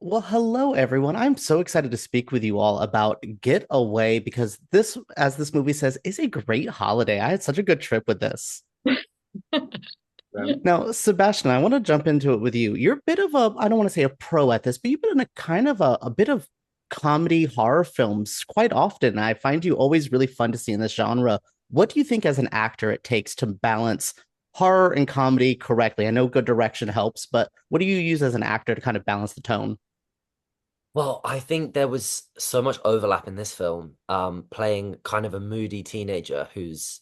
Well, hello everyone. I'm so excited to speak with you all about Get Away because this, as this movie says, is a great holiday. I had such a good trip with this. Now, Sebastian, I want to jump into it with you. You're a bit of a, I don't want to say a pro at this, but you've been in a kind of a bit of comedy horror films quite often. I find you always really fun to see in this genre. What do you think as an actor it takes to balance horror and comedy correctly? I know good direction helps, but what do you use as an actor to kind of balance the tone? Well, I think there was so much overlap in this film, playing kind of a moody teenager who's,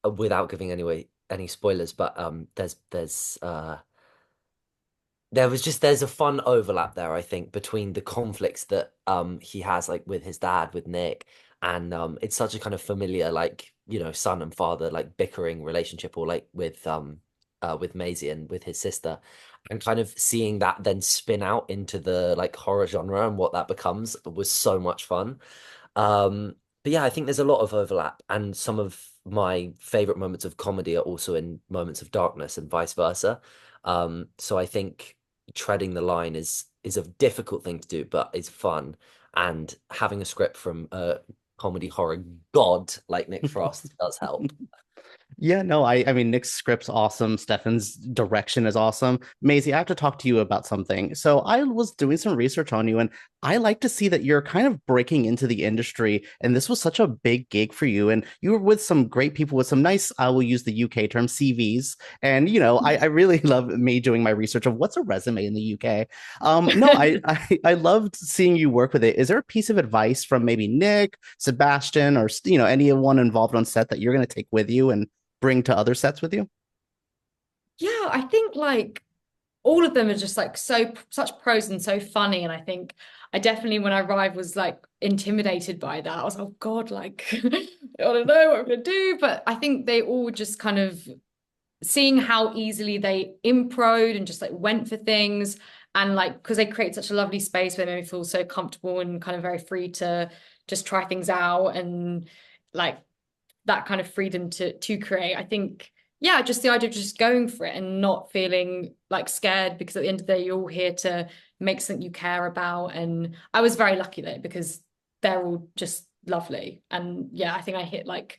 without giving any spoilers, but there's a fun overlap there, I think, between the conflicts that he has like with his dad, with Nick, and it's such a kind of familiar like, son and father like bickering relationship, or like with Maisie and with his sister, and kind of seeing that then spin out into the like horror genre and what that becomes was so much fun. But yeah, I think there's a lot of overlap, and some of my favorite moments of comedy are also in moments of darkness and vice versa. So I think treading the line is a difficult thing to do, but it's fun. And having a script from a comedy horror god like Nick Frost does help. Yeah, no, I mean Nick's script's awesome. Stefan's direction is awesome. Maisie, I have to talk to you about something. So I was doing some research on you, and I like to see that you're kind of breaking into the industry, and this was such a big gig for you. And you were with some great people with some nice, I will use the UK term, CVs. And I really love me doing my research of what's a resume in the UK. No, I loved seeing you work with it. Is there a piece of advice from maybe Nick, Sebastian, or anyone involved on set that you're going to take with you and bring to other sets with you? Yeah, I think like all of them are just like such pros and so funny. And I think I definitely when I arrived was like intimidated by that. I was like, oh God, like I don't know what I'm gonna do. But I think they all just kind of seeing how easily they improd and just like went for things and like because they create such a lovely space where they made me feel so comfortable and kind of very free to just try things out and like that kind of freedom to create. I think, yeah, just the idea of just going for it and not feeling like scared because at the end of the day, you're all here to make something you care about. And I was very lucky there because they're all just lovely. And yeah, I think I hit like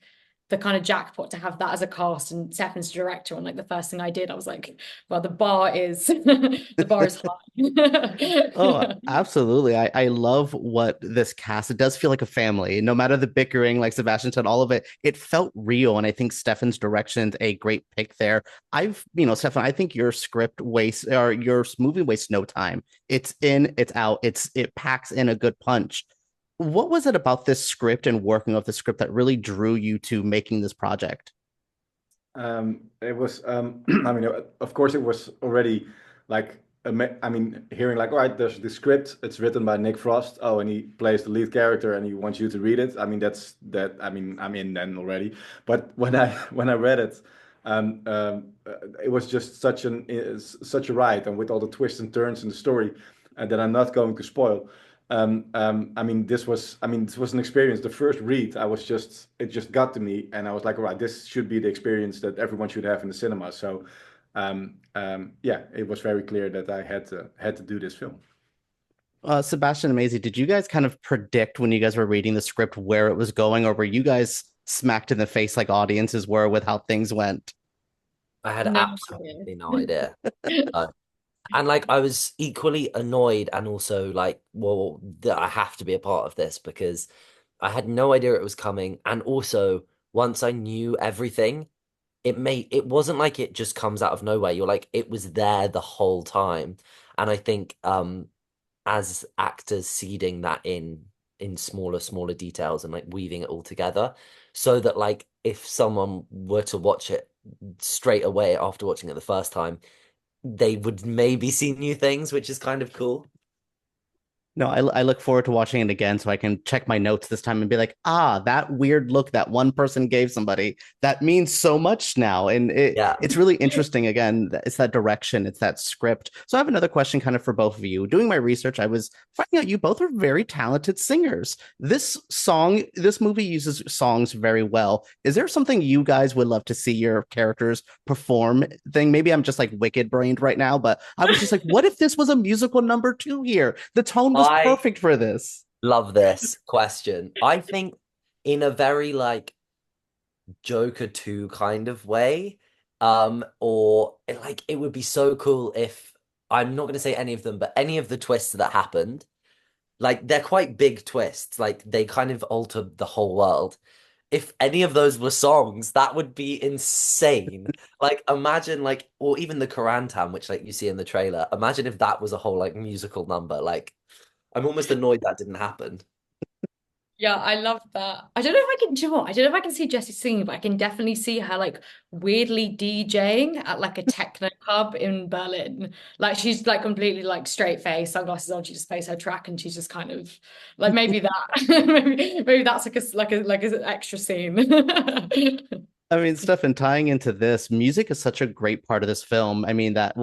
the kind of jackpot to have that as a cast and Stefan's director. And like the first thing I did, I was like, well, the bar is the bar is Oh, high. absolutely. I love what this cast, it does feel like a family. No matter the bickering, like Sebastian said, all of it, it felt real. And I think Stefan's direction's a great pick there. Stefan, I think your script wastes or your movie wastes no time. It's in, it's out, it packs in a good punch. What was it about this script and working of the script that really drew you to making this project? It was, I mean, of course, it was already like, I mean, hearing like, all right, there's the script, it's written by Nick Frost. Oh, and he plays the lead character, and he wants you to read it. I mean, that's that. I mean, I'm in then already. But when I when I read it, it was just such a ride, and with all the twists and turns in the story, that I'm not going to spoil. I mean, this was an experience. The first read, it just got to me, and I was like, all right, this should be the experience that everyone should have in the cinema. So, yeah, it was very clear that I had to do this film. Sebastian and Maisie, did you guys kind of predict when you guys were reading the script where it was going, or were you guys smacked in the face like audiences were with how things went? I had No absolutely no idea. idea. Uh, And like I was equally annoyed and also like, well, I have to be a part of this because I had no idea it was coming. And also, once I knew everything, it wasn't like it just comes out of nowhere. You're like, it was there the whole time. And I think as actors seeding that in smaller details and like weaving it all together so that like if someone were to watch it straight away after watching it the first time they would maybe see new things, which is kind of cool. No, I look forward to watching it again so I can check my notes this time and be like, ah, that weird look that one person gave somebody, that means so much now. And Yeah. it's really interesting. Again, it's that direction, it's that script. So I have another question kind of for both of you. Doing my research, I was finding out you both are very talented singers. This movie uses songs very well. Is there something you guys would love to see your characters perform thing? Maybe I'm just like wicked brained right now, but I was just like, what if this was a musical number two here? The tone was I perfect for this. love this question. I think in a very like Joker 2 kind of way. Or like it would be so cool if I'm not gonna say any of them, but any of the twists that happened, like they're quite big twists, like they kind of altered the whole world. If any of those were songs, that would be insane. Like imagine like or even the Karantam, which like you see in the trailer. Imagine if that was a whole like musical number. Like I'm almost annoyed that didn't happen. Yeah, I love that. I don't know if I can, do you know what? I don't know if I can see Jessie singing, but I can definitely see her like weirdly DJing at like a techno club in Berlin. Like she's like completely like straight face, sunglasses on, she just plays her track and she's just kind of like maybe that maybe that's like an extra scene. I mean, Stefan, tying into this, music is such a great part of this film. I mean, that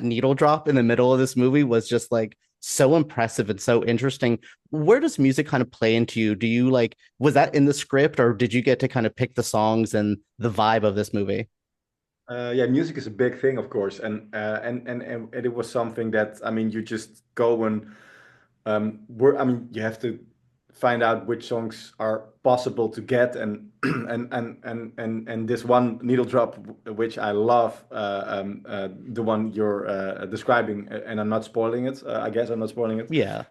needle drop in the middle of this movie was just like so impressive and so interesting. Where does music kind of play into you? Do you like, was that in the script or did you get to kind of pick the songs and the vibe of this movie? Yeah, music is a big thing, of course, and it was something that I mean, you just go and I mean, you have to find out which songs are possible to get, and and this one needle drop, which I love, the one you're describing, and I'm not spoiling it. I guess I'm not spoiling it. Yeah.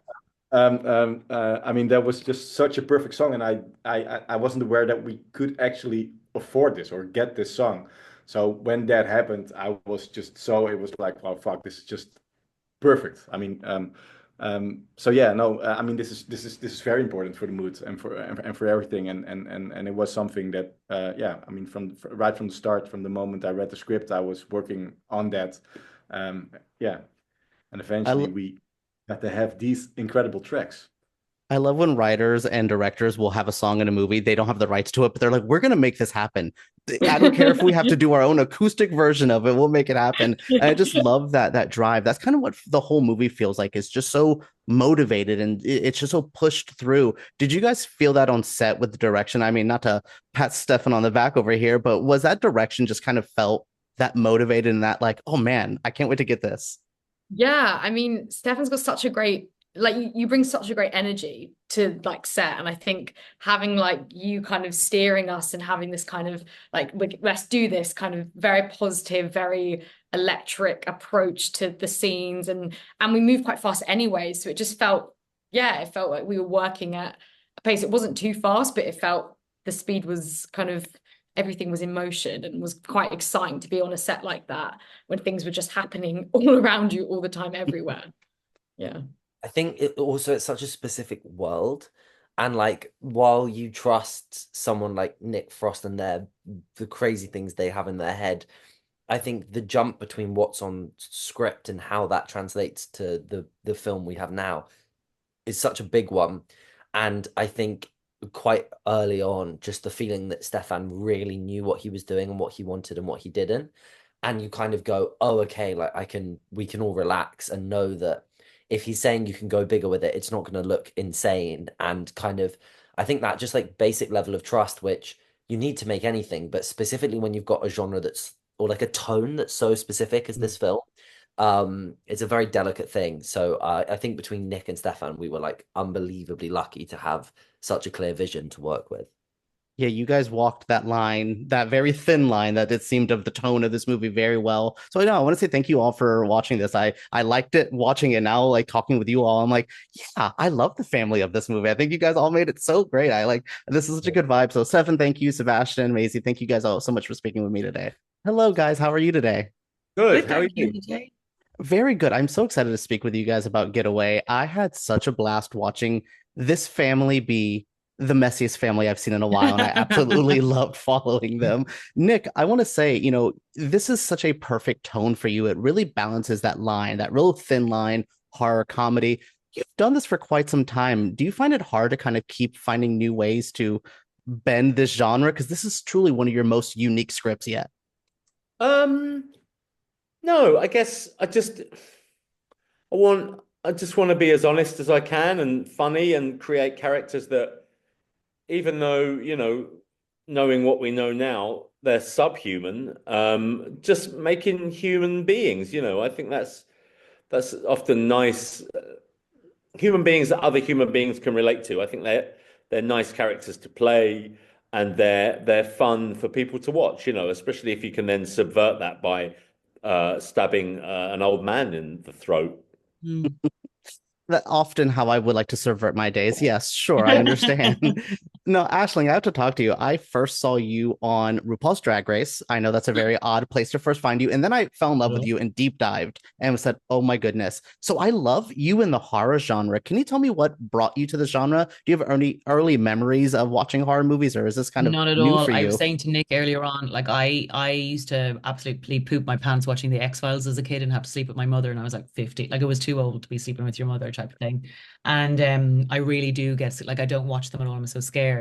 I mean, that was just such a perfect song, and I wasn't aware that we could actually afford this or get this song. So when that happened, I was just so it was like, well, fuck, this is just perfect. I mean, so yeah, no, I mean, this is very important for the mood and for everything, and it was something that, yeah, I mean, right from the start, from the moment I read the script, I was working on that, yeah, and I, eventually we got to have these incredible tracks. I love when writers and directors will have a song in a movie. They don't have the rights to it, but they're like, we're going to make this happen. I don't care if we have to do our own acoustic version of it. We'll make it happen. And I just love that drive. That's kind of what the whole movie feels like. It's just so motivated and it's just so pushed through. Did you guys feel that on set with the direction? I mean, not to pat Stefan on the back over here, but was that direction just kind of felt that motivated and that like, oh man, I can't wait to get this? Yeah, I mean, Stefan's got such a great like you bring such a great energy to like set, and I think having like you kind of steering us and having this kind of like let's do this kind of very positive, very electric approach to the scenes, and we move quite fast anyway, so it just felt yeah, it felt like we were working at a pace. It wasn't too fast, but it felt the speed was kind of everything was in motion and was quite exciting to be on a set like that when things were just happening all around you all the time everywhere. Yeah. I think it also it's such a specific world. And like while you trust someone like Nick Frost and the crazy things they have in their head, I think the jump between what's on script and how that translates to the film we have now is such a big one. And I think quite early on, just the feeling that Stefan really knew what he was doing and what he wanted and what he didn't. And you kind of go, oh, okay, like we can all relax and know that if he's saying you can go bigger with it, it's not going to look insane. And kind of, I think that just like basic level of trust, which you need to make anything, but specifically when you've got a genre that's, or like a tone that's so specific as this film, it's a very delicate thing. So I think between Nick and Stefan, we were like unbelievably lucky to have such a clear vision to work with. Yeah, you guys walked that line, that very thin line that it seemed of the tone of this movie very well. So I want to say thank you all for watching this. I liked it watching it now, like talking with you all. I'm like, yeah, I love the family of this movie. I think you guys all made it so great. I like this is such a good vibe. So Stefan, thank you, Sebastian, Maisie, thank you guys all so much for speaking with me today. Hello, guys. How are you today? Good. Good, How are thank you? you, DJ. Very good. I'm so excited to speak with you guys about Getaway. I had such a blast watching this family be the messiest family I've seen in a while, and I absolutely loved following them. Nick, I want to say, this is such a perfect tone for you. It really balances that line, that real thin line, horror comedy. you've done this for quite some time. Do you find it hard to kind of keep finding new ways to bend this genre? Because this is truly one of your most unique scripts yet. Um, no, I guess I just want to be as honest as I can and funny and create characters that, even though, knowing what we know now, they're subhuman, just making human beings, I think that's often nice. Human beings that other human beings can relate to. I think they're nice characters to play, and they're fun for people to watch, especially if you can then subvert that by stabbing an old man in the throat. Mm. That often how I would like to subvert my days. Yes, sure, I understand. No, Aisling, I have to talk to you. I first saw you on RuPaul's Drag Race. I know that's a very odd place to first find you. And then I fell in love with you and deep dived and said, oh my goodness. So I love you in the horror genre. Can you tell me what brought you to the genre? Do you have any early memories of watching horror movies, or is this kind of Not at new all. for I was you? saying to Nick earlier on, like I used to absolutely poop my pants watching the X-Files as a kid and have to sleep with my mother, and I was like 50. Like, it was too old to be sleeping with your mother type of thing. And I really do get like, I don't watch them at all. I'm so scared.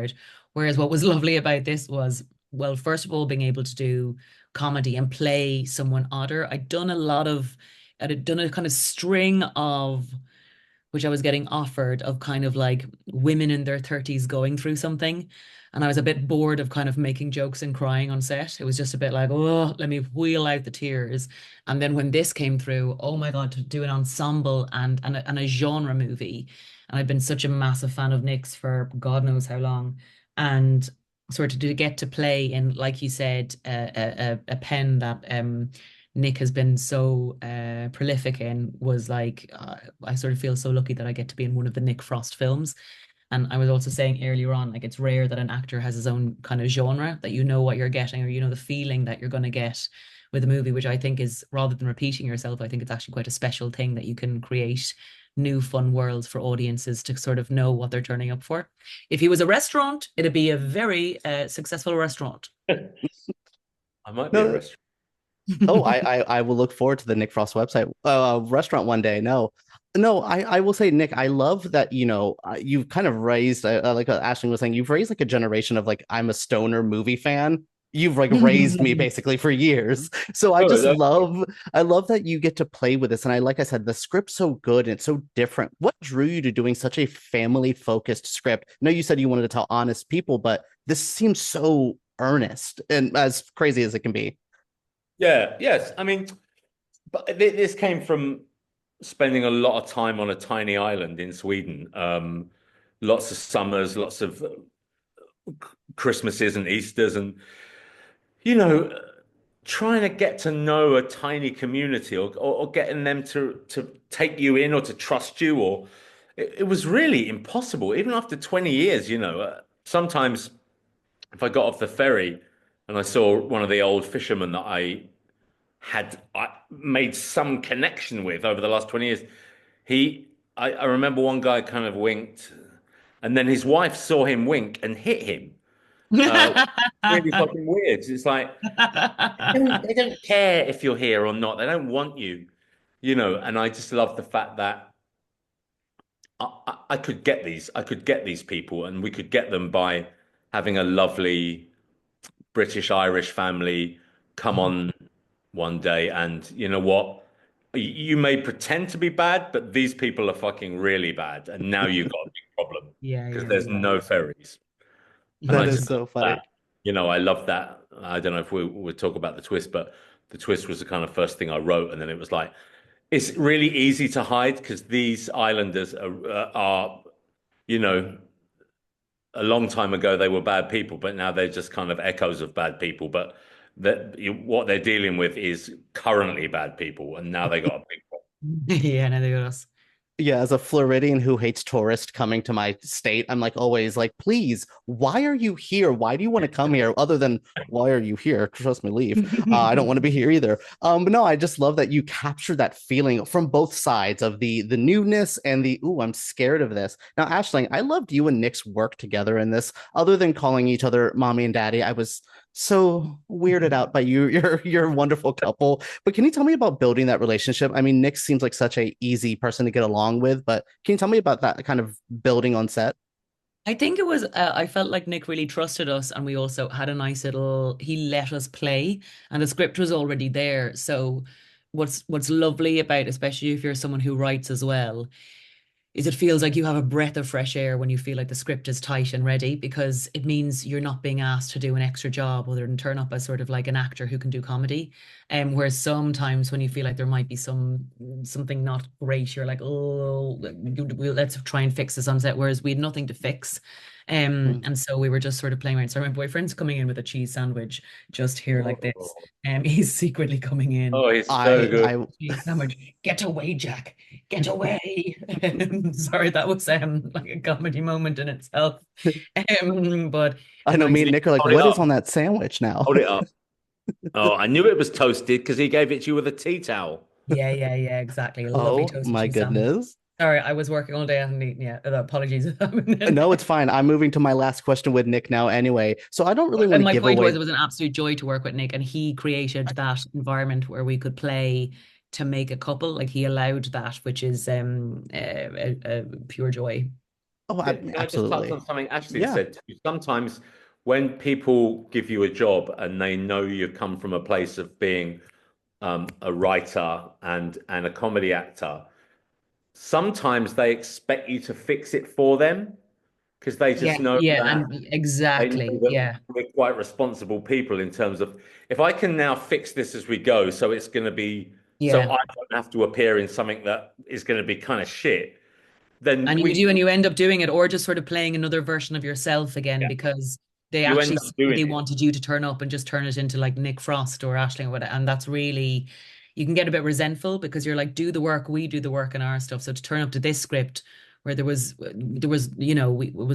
Whereas what was lovely about this was, well, first of all, being able to do comedy and play someone odder. I'd done a kind of string of, which I was getting offered, of kind of like women in their 30s going through something. And I was a bit bored of kind of making jokes and crying on set. It was just a bit like, oh, let me wheel out the tears. And then when this came through, oh my God, to do an ensemble and a genre movie. And I've been such a massive fan of Nick's for God knows how long. And sort of to get to play in, like you said, a pen that Nick has been so prolific in, was like, I sort of feel so lucky that I get to be in one of the Nick Frost films. And I was also saying earlier on, like, it's rare that an actor has his own kind of genre, that you know what you're getting, or you know the feeling that you're going to get with a movie, which I think is, rather than repeating yourself, I think it's actually quite a special thing that you can create new fun worlds for audiences to sort of know what they're turning up for. If he was a restaurant, it'd be a very successful restaurant. I might be a No, restaurant. oh, I will look forward to the Nick Frost website restaurant one day. No, I will say, Nick, I love that, you've kind of raised, like Aisling was saying, you've raised like a generation of like, I'm a stoner movie fan. You've like raised me basically for years. So I love that you get to play with this. And like I said, the script's so good and it's so different. What drew you to doing such a family focused script? I know you said you wanted to tell honest people, but this seems so earnest and as crazy as it can be. Yeah, yes. I mean, but this came from spending a lot of time on a tiny island in Sweden. Lots of summers, lots of Christmases and Easters, and you know, trying to get to know a tiny community, or getting them to take you in or to trust you, or it was really impossible. Even after 20 years, sometimes if I got off the ferry and I saw one of the old fishermen that I made some connection with over the last 20 years. I remember one guy kind of winked, and then his wife saw him wink and hit him. Really fucking weird. It's like they don't care if you're here or not. They don't want you, And I just love the fact that I could get these people, and we could get them by having a lovely British Irish family come on one day, and you know what? You may pretend to be bad, but these people are fucking really bad, and now you've got a big problem Yeah, because yeah, there's yeah. no ferries. And I That is just so love funny. that. I love that. I don't know if we would talk about the twist, but the twist was the kind of first thing I wrote, and then it was like, it's really easy to hide because these islanders are, you know, a long time ago they were bad people, but now they're just kind of echoes of bad people. But what they're dealing with is currently bad people, and now they got a big problem. Yeah, no, they got us. Yeah, as a Floridian who hates tourists coming to my state, I'm like always like, please, why are you here? Why do you want to come here? Other than why are you here? Trust me, leave. I don't want to be here either. But no, I just love that you capture that feeling from both sides of the newness and the ooh, I'm scared of this. Now, Aisling, I loved you and Nick's work together in this. Other than calling each other mommy and daddy, I was so weirded out by your wonderful couple. But can you tell me about building that relationship? I mean, Nick seems like such a easy person to get along with, but can you tell me about that kind of building on set? I think it was, I felt like Nick really trusted us, and we also had a nice little, he let us play, and the script was already there. So, what's lovely about, especially if you're someone who writes as well, is it feels like you have a breath of fresh air when you feel like the script is tight and ready, because it means you're not being asked to do an extra job other than turn up as sort of like an actor who can do comedy. Whereas sometimes when you feel like there might be something not great, you're like, oh, let's try and fix this on set. Whereas we had nothing to fix. Mm. And so we were just sort of playing around. So my boyfriend's coming in with a cheese sandwich just here like this. Oh, He's secretly coming in. oh, it's so I good. I Cheese sandwich. Get away, Jack. Get away. Sorry, that was like a comedy moment in itself. But I know nice. me and Nick are like, Hold it what is up. on that sandwich now? Hold it up. Oh, I knew it was toasted because he gave it to you with a tea towel. Yeah, yeah, yeah, exactly. A lovely Oh toasted my cheese sandwich. goodness. Sorry, I was working all day and yeah, apologies. No, it's fine. I'm moving to my last question with Nick now anyway. So I don't really want And to my give point was, away. it was an absolute joy to work with Nick, and he created that environment where we could play to make a couple. Like he allowed that, which is a pure joy. Oh, Can I just touch absolutely. on something Ashley Yeah. said too? Sometimes when people give you a job and they know you come from a place of being a writer and a comedy actor, sometimes they expect you to fix it for them because they Yeah, just know yeah, that and they know exactly. that Yeah, we're quite responsible people in terms of if I can now fix this as we go, so it's going to be so yeah. I don't have to appear in something that is going to be kind of shit, then And you we do, and you end up doing it, or just sort of playing another version of yourself again, yeah, because they you end actually up said doing they it. wanted you to turn up and just turn it into like Nick Frost or Aisling or whatever. And that's really, you can get a bit resentful because you're like, do the work, we do the work in our stuff. So to turn up to this script where it was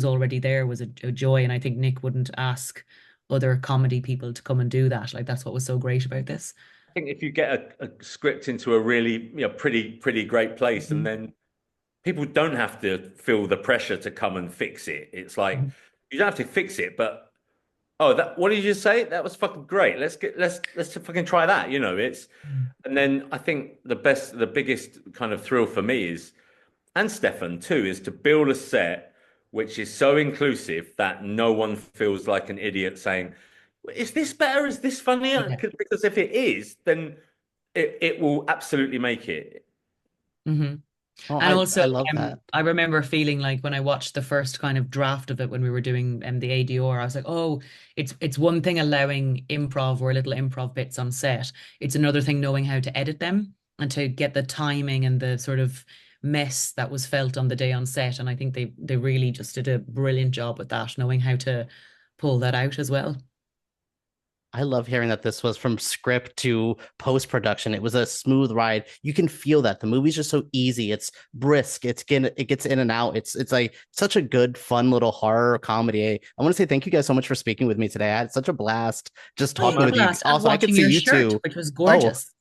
already there was a joy. And I think Nick wouldn't ask other comedy people to come and do that. Like that's what was so great about this. I think if you get a script into a really pretty great place, and Mhm. then people don't have to feel the pressure to come and fix it. It's like you don't have to fix it, but oh, that what did you say? That was fucking great. Let's fucking try that. It's Mhm. and then I think the biggest kind of thrill for me is, and Stefan too, is to build a set which is so inclusive that no one feels like an idiot saying, "Is this better? Is this funnier?" Yeah. Because if it is, then it will absolutely make it. Hmm. Oh, And I also, love that. I remember feeling like when I watched the first kind of draft of it when we were doing the ADR, I was like, oh, it's one thing allowing improv or little improv bits on set. It's another thing knowing how to edit them and to get the timing and the sort of mess that was felt on the day on set. And I think they really just did a brilliant job with that, knowing how to pull that out as well. I love hearing that this was from script to post production. It was a smooth ride. You can feel that the movie's just so easy. It's brisk. It gets in and out. It's like such a good, fun little horror comedy. I want to say thank you guys so much for speaking with me today. I had such a blast just I had talking a with you. blast and Also, I could watching see your you shirt, two. which was Oh, gorgeous.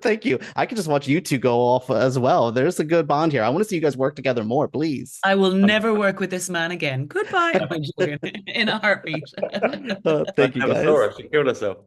thank you. I could just watch you two go off as well. There's a good bond here. I want to see you guys work together more, please. I will never work with this man again. Goodbye. I'm joking. In a heartbeat. Thank you Never saw guys. her. She killed herself.